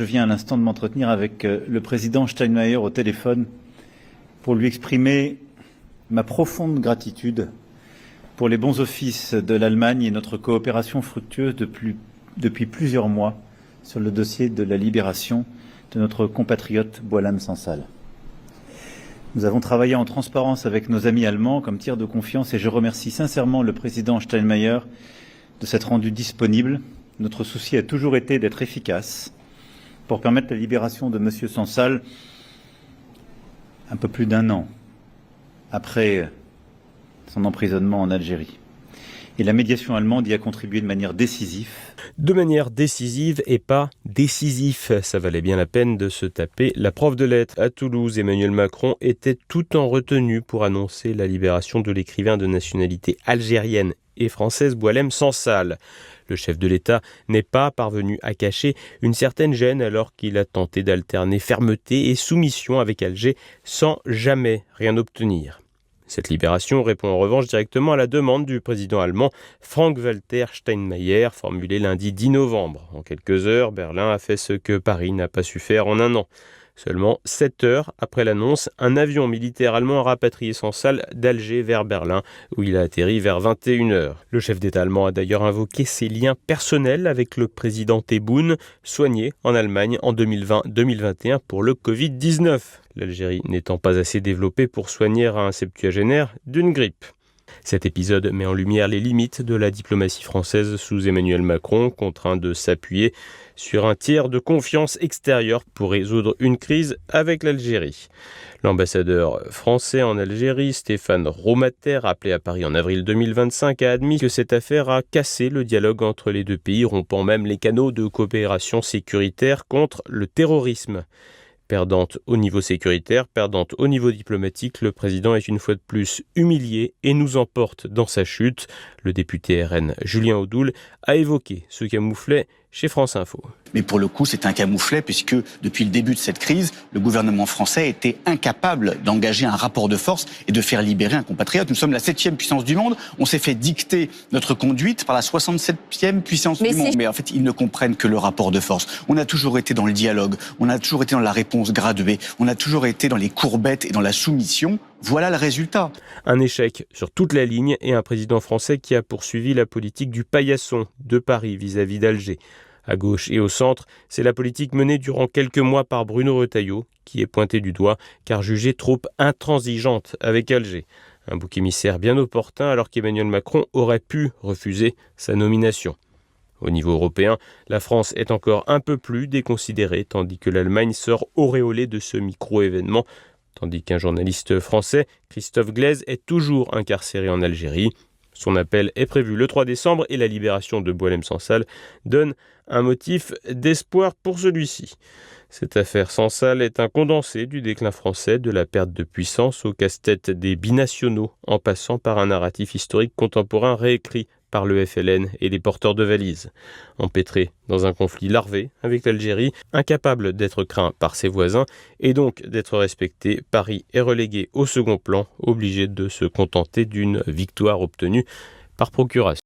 Je viens à l'instant de m'entretenir avec le président Steinmeier au téléphone pour lui exprimer ma profonde gratitude pour les bons offices de l'Allemagne et notre coopération fructueuse depuis plusieurs mois sur le dossier de la libération de notre compatriote Boualem Sansal. Nous avons travaillé en transparence avec nos amis allemands comme tiers de confiance et je remercie sincèrement le président Steinmeier de s'être rendu disponible. Notre souci a toujours été d'être efficace pour permettre la libération de M. Sansal un peu plus d'un an après son emprisonnement en Algérie. Et la médiation allemande y a contribué de manière décisive. De manière décisive et pas décisif. Ça valait bien la peine de se taper la prof de lettres. À Toulouse, Emmanuel Macron était tout en retenue pour annoncer la libération de l'écrivain de nationalité algérienne et française Boualem Sansal. Le chef de l'État n'est pas parvenu à cacher une certaine gêne alors qu'il a tenté d'alterner fermeté et soumission avec Alger sans jamais rien obtenir. Cette libération répond en revanche directement à la demande du président allemand Frank-Walter Steinmeier, formulée lundi 10 novembre. En quelques heures, Berlin a fait ce que Paris n'a pas su faire en un an. Seulement 7 heures après l'annonce, un avion militaire allemand a rapatrié Sansal d'Alger vers Berlin, où il a atterri vers 21h. Le chef d'État allemand a d'ailleurs invoqué ses liens personnels avec le président Tebboune, soigné en Allemagne en 2020-2021 pour le Covid-19. L'Algérie n'étant pas assez développée pour soigner un septuagénaire d'une grippe. Cet épisode met en lumière les limites de la diplomatie française sous Emmanuel Macron, contraint de s'appuyer sur un tiers de confiance extérieure pour résoudre une crise avec l'Algérie. L'ambassadeur français en Algérie, Stéphane Romater, appelé à Paris en avril 2025, a admis que cette affaire a cassé le dialogue entre les deux pays, rompant même les canaux de coopération sécuritaire contre le terrorisme. Perdante au niveau sécuritaire, perdante au niveau diplomatique, le président est une fois de plus humilié et nous emporte dans sa chute. Le député RN Julien Audoul a évoqué ce camouflet chez France Info. Mais pour le coup, c'est un camouflet puisque depuis le début de cette crise, le gouvernement français était incapable d'engager un rapport de force et de faire libérer un compatriote. Nous sommes la 7e puissance du monde. On s'est fait dicter notre conduite par la 67e puissance du monde. Mais en fait, ils ne comprennent que le rapport de force. On a toujours été dans le dialogue. On a toujours été dans la réponse graduée. On a toujours été dans les courbettes et dans la soumission. Voilà le résultat. Un échec sur toute la ligne et un président français qui a poursuivi la politique du paillasson de Paris vis-à-vis d'Alger. À gauche et au centre, c'est la politique menée durant quelques mois par Bruno Retailleau qui est pointée du doigt car jugée trop intransigeante avec Alger. Un bouc émissaire bien opportun alors qu'Emmanuel Macron aurait pu refuser sa nomination. Au niveau européen, la France est encore un peu plus déconsidérée tandis que l'Allemagne sort auréolée de ce micro-événement. Tandis qu'un journaliste français, Christophe Glaise, est toujours incarcéré en Algérie. Son appel est prévu le 3 décembre et la libération de Boualem Sansal donne un motif d'espoir pour celui-ci. Cette affaire Sansal est un condensé du déclin français, de la perte de puissance au casse-tête des binationaux, en passant par un narratif historique contemporain réécrit par le FLN et les porteurs de valises. Empêtré dans un conflit larvé avec l'Algérie, incapable d'être craint par ses voisins et donc d'être respecté, Paris est relégué au second plan, obligé de se contenter d'une victoire obtenue par procuration.